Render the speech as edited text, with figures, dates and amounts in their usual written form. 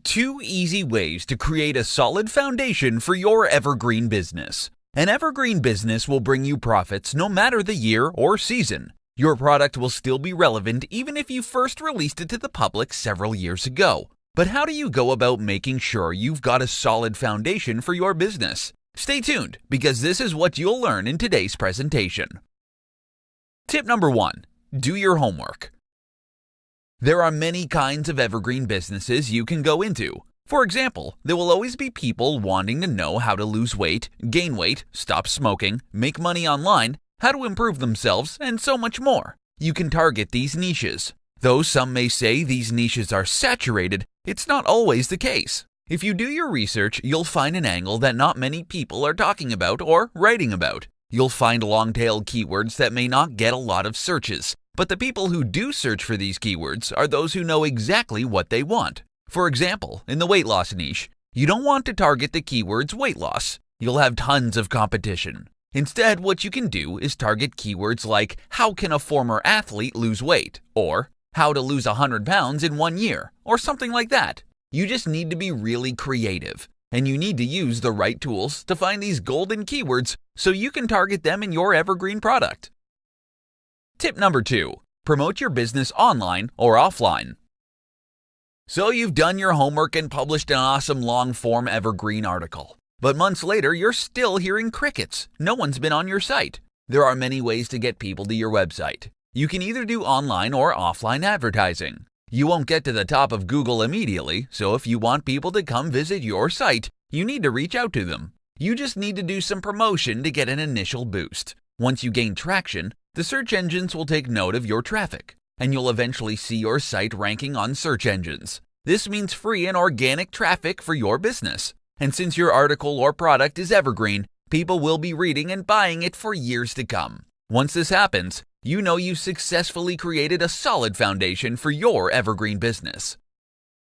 2 easy ways to create a solid foundation for your evergreen business. An evergreen business will bring you profits no matter the year or season. Your product will still be relevant even if you first released it to the public several years ago. But how do you go about making sure you've got a solid foundation for your business? Stay tuned, because this is what you'll learn in today's presentation. Tip number 1. Do your homework. There are many kinds of evergreen businesses you can go into. For example, there will always be people wanting to know how to lose weight, gain weight, stop smoking, make money online, how to improve themselves, and so much more. You can target these niches. Though some may say these niches are saturated, it's not always the case. If you do your research, you'll find an angle that not many people are talking about or writing about. You'll find long-tailed keywords that may not get a lot of searches, but the people who do search for these keywords are those who know exactly what they want. For example, in the weight loss niche, you don't want to target the keywords weight loss. You'll have tons of competition. Instead, what you can do is target keywords like how can a former athlete lose weight, or how to lose 100 pounds in 1 year, or something like that. You just need to be really creative, and you need to use the right tools to find these golden keywords so you can target them in your evergreen product. Tip number 2. Promote your business online or offline. So you've done your homework and published an awesome long-form evergreen article. But months later, you're still hearing crickets. No one's been on your site. There are many ways to get people to your website. You can either do online or offline advertising. You won't get to the top of Google immediately, so if you want people to come visit your site, you need to reach out to them. You just need to do some promotion to get an initial boost. Once you gain traction, the search engines will take note of your traffic, and you'll eventually see your site ranking on search engines. This means free and organic traffic for your business. And since your article or product is evergreen, people will be reading and buying it for years to come. Once this happens, you know you've successfully created a solid foundation for your evergreen business.